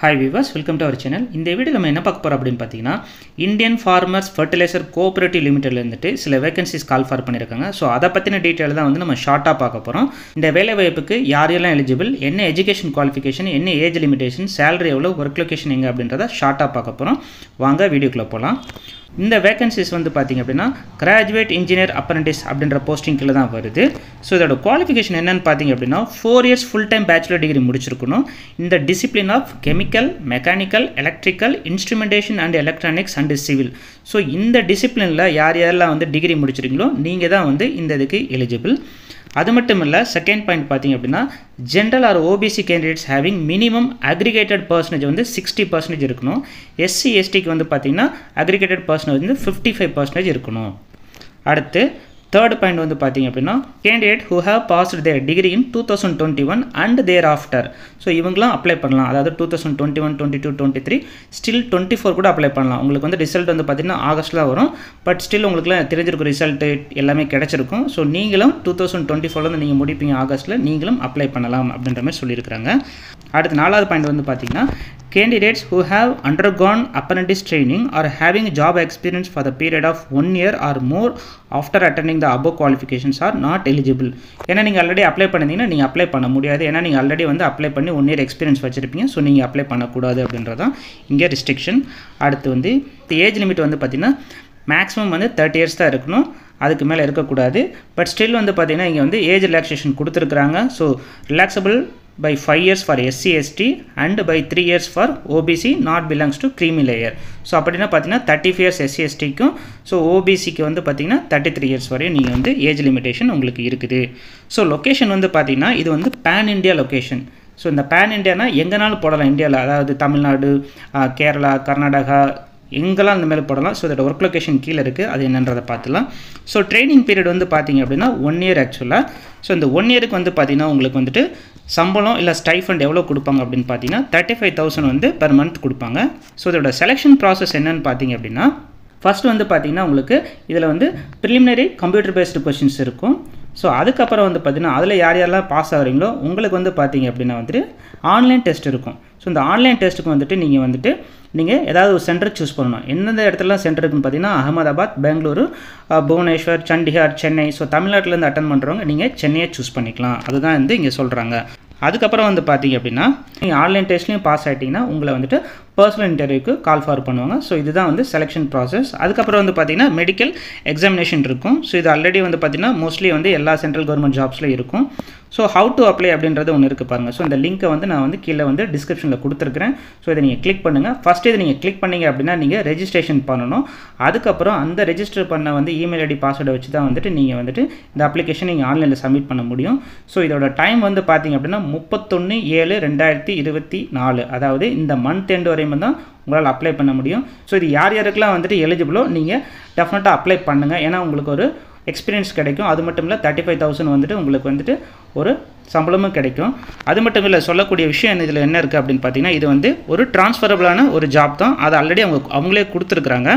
Hi viewers, welcome to our channel. இந்த வீடியோல நம்ம என்ன பார்க்க போறோம் அப்படினு பாத்தீங்கன்னா இந்தியன் ஃபார்மர்ஸ் ஃபெர்டிலைசர் கோஆபரேட்டிவ் லிமிடெட்ல இருந்துட்டு சில வேகன்சிஸ் கால் ஃபார் பண்ணிருக்காங்க. சோ அத பத்தின டீடைல் தான் வந்து நம்ம ஷார்ட்டா பார்க்க போறோம். இந்த வேலை வாய்ப்புக்கு யார் யாரெல்லாம் எலிஜிபிள், என்ன எஜுகேஷன் குவாலிஃபிகேஷன், என்ன ஏஜ் லிமிட்டேஷன், salary எவ்வளவு, work location எங்க அப்படின்றத ஷார்ட்டா பார்க்க போறோம். வாங்க வீடியோக்குள்ள போலாம். இந்த வேகன்சிஸ் வந்து பாத்தீங்க அப்படினா கிராஜுவேட் இன்ஜினியர் அப்ரெண்டிஸ் அப்படிங்கற போஸ்டிங் கீழ தான் வருது. சோ இதோட குவாலிஃபிகேஷன் என்னன்னு பாத்தீங்க அப்படினா 4 years full time bachelor degree முடிச்சிருக்கணும். இந்த discipline of chemical, mechanical, electrical, instrumentation and electronics and civil. So இந்த டிசிப்ளின்ல யார் யாரெல்லாம் வந்து டிகிரி முடிச்சிருக்கீங்களோ நீங்க தான் வந்து இந்த இதுக்கு எலிஜிபிள். அது மட்டும் இல்ல செகண்ட் பாயிண்ட் பாத்தீங்க அப்படினா general or OBC candidates having minimum aggregated percentage வந்து 60% இருக்கணும். SC ST க்கு வந்து பாத்தீங்கன்னா aggregated percentage வந்து 55% இருக்கணும். அடுத்து third point வந்து பாத்தீங்க அப்படினா candidate who have passed their degree in 2021 and thereafter. So இவங்கலாம் அப்ளை பண்ணலாம். அதாவது 2021 22 23 still 24 கூட அப்ளை பண்ணலாம். உங்களுக்கு வந்து ரிசல்ட் வந்து பாத்தீங்கன்னா ஆகஸ்ட்ல வரும். பட் ஸ்டில் உங்களுக்குலாம் தெரிஞ்சிருக்கும் ரிசல்ட் எல்லாமே கிடைச்சிருக்கும். சோ நீங்களும் 2024 ல நீங்க முடிப்பீங்க ஆகஸ்ட்ல நீங்களும் அப்ளை பண்ணலாம் அப்படின்ற மாதிரி சொல்லிருக்காங்க. அடுத்து நாலாவது பாயிண்ட் வந்து பாத்தீங்கன்னா candidates who have undergone apprentice training or having job experience for the period of 1 year or more after attending the above qualifications are not eligible. ஏன்னா நீங்க ஆல்ரெடி அப்ளை பண்ணிருந்தீங்கன்னா நீங்க அப்ளை பண்ண முடியாது. ஏன்னா நீங்க ஆல்ரெடி வந்து அப்ளை பண்ணி 1 year எக்ஸ்பீரியன்ஸ் வச்சிருப்பீங்க. சோ நீங்க அப்ளை பண்ண கூடாது அப்படின்றதான் இங்க ரெஸ்ட்ரிக்ஷன். அடுத்து வந்து ஏஜ் லிமிட் வந்து பாத்தீங்கன்னா மேக்ஸிமம் வந்து 30 years தான் இருக்கணும். அதுக்கு மேல இருக்க கூடாது. பட் ஸ்டில் வந்து பாத்தீங்கன்னா இங்க வந்து ஏஜ் ரிலாக்சேஷன் கொடுத்திருக்காங்க. So relaxable by 5 years for SC ST and by 3 years for OBC not belongs to creamy layer. So அப்படினா பாத்தீங்கன்னா 35 years SC ST க்கும் so OBC க்கு வந்து பாத்தீங்கன்னா 33 years வரையும் நீங்க வந்து ஏஜ் லிமிட்டேஷன் உங்களுக்கு இருக்குது. So லொகேஷன் வந்து பாத்தீங்கன்னா இது வந்து pan India லொகேஷன். So இந்த pan Indiaனா எங்கனாலும் போடலாம் இந்தியால. அதாவது தமிழ்நாடு, கேரளா, கர்நாடகா எங்கெல்லாம் இந்த மேல போடலாம். சோ இதோட வர்க் லொகேஷன் கீழ இருக்கு. அது என்னன்றதை பார்த்துலாம். சோ ட்ரெய்னிங் பீரியட் வந்து பாத்தீங்க அப்படினா 1 year ஆக்சுவலா. சோ இந்த 1 yearக்கு வந்து பாத்தீங்கன்னா உங்களுக்கு வந்துட்டு சம்பளம் இல்ல ஸ்டைஃபண்ட் எவ்வளவு கொடுப்பாங்க அப்படினு பாத்தீங்கன்னா 35000 வந்து per month கொடுப்பாங்க. சோ இதோட செலக்ஷன் process என்னன்னு பாத்தீங்க அப்படினா ஃபர்ஸ்ட் வந்து பாத்தீங்கன்னா உங்களுக்கு இதுல வந்து preliminary computer based questions இருக்கும். சோ அதுக்கு அப்புறம் வந்து பாத்தீங்கன்னா அதுல யார் யாரெல்லாம் பாஸ் ஆவறீங்களோ உங்களுக்கு வந்து பாத்தீங்க அப்படினா வந்து ஆன்லைன் டெஸ்ட் இருக்கும். சோ இந்த ஆன்லைன் டெஸ்ட்க்கு வந்துட்டு நீங்க ஏதாவது ஒரு சென்டர் चूஸ் பண்ணனும். எந்தெந்த இடத்துல சென்டர் இருக்குன்னு பாத்தீங்கன்னா அகமதாபாத், பெங்களூரு, புவனேஸ்வர், சண்டிகர், சென்னை. சோ தமிழ்நாட்டுல இருந்து அட்டெண்ட் பண்றவங்க நீங்க சென்னையை चूஸ் பண்ணிக்கலாம். அதுதான் வந்து இங்க சொல்றாங்க. அதுக்கு அப்புறம் வந்து பாத்தீங்க அப்படினா நீங்க ஆன்லைன் டெஸ்ட்லயும் பாஸ் ஆயிட்டீங்கன்னா உங்களை வந்துட்டு பர்சனல் இன்டர்வியூக்கு கால் ஃபார் பண்ணுவாங்க. சோ இதுதான் வந்து செலக்ஷன் process. அதுக்கு அப்புறம் வந்து பாத்தீங்கன்னா மெடிக்கல் எக்ஸாமினேஷன் இருக்கும். சோ இது ஆல்ரெடி வந்து பாத்தீங்கன்னா மோஸ்ட்லி வந்து எல்லா சென்ட்ரல் கவர்மெண்ட் ஜாப்ஸ்ல இருக்கும். சோ how to apply அப்படின்றது ஒன்னு இருக்கு பாருங்க. சோ இந்த லிங்கை வந்து நான் வந்து கீழ வந்து டிஸ்கிரிப்ஷன்ல கொடுத்திருக்கேன். சோ இத நீங்க கிளிக் பண்ணுங்க. ஃபர்ஸ்ட் இத நீங்க கிளிக் பண்ணீங்க அப்படினா நீங்க ரெஜிஸ்ட்ரேஷன் பண்ணனும். அதுக்கு அப்புறம் அந்த ரெஜிஸ்டர் பண்ண வந்து இமெயில் ஐடி பாஸ்வேர்ட் வச்சு தான் வந்துட்டு நீங்க வந்துட்டு இந்த அப்ளிகேஷன் நீங்க ஆன்லைன்ல சப்மிட் பண்ண முடியும். சோ இதோட டைம் வந்து பாத்தீங்க அப்படினா 31/7/2024. அதாவது இந்த மந்த் எண்ட் வரையும் தான் உங்களால அப்ளை பண்ண முடியும். சோ இது யார் யாருக்கெல்லாம் வந்துட்டு எலிஜிபிளோ நீங்க டெஃபினட்டா அப்ளை பண்ணுங்க. ஏனா உங்களுக்கு ஒரு எக்ஸ்பீரியன்ஸ் கிடைக்கும். அது மட்டும் இல்ல 35000 வந்துட்டு உங்களுக்கு வந்துட்டு ஒரு சம்பளமும் கிடைக்கும். அது மட்டும் இல்ல சொல்லக்கூடிய விஷயம் இதுல என்ன இருக்கு அப்படினு பாத்தீங்கன்னா இது வந்து ஒரு ட்ரான்ஸ்ஃபரபிளான ஒரு ஜாப் தான். அது ஆல்ரெடி அவங்களே கொடுத்திருக்காங்க.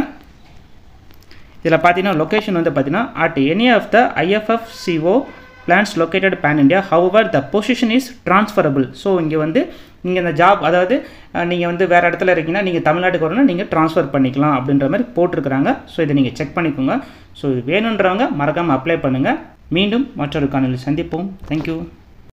இதுல பாத்தீங்கன்னா லொகேஷன் வந்து பாத்தீங்கன்னா at any of the IFFCO plants located pan India. However the position is transferable. So இங்க வந்து நீங்க இந்த ஜாப் அதாவது நீங்க வந்து வேற இடத்துல இருக்கீங்கன்னா நீங்க தமிழ்நாட்டுக்கு வரணும் நீங்க ட்ரான்ஸ்ஃபர் பண்ணிக்கலாம் அப்படின்ற மாதிரி போட்டுருக்காங்க. சோ இத நீங்க செக் பண்ணிக்கோங்க. சோ வேணும்ன்றவங்க மறக்காம அப்ளை பண்ணுங்க. மீண்டும் மற்றொரு காணொளியில் சந்திப்போம். Thank you.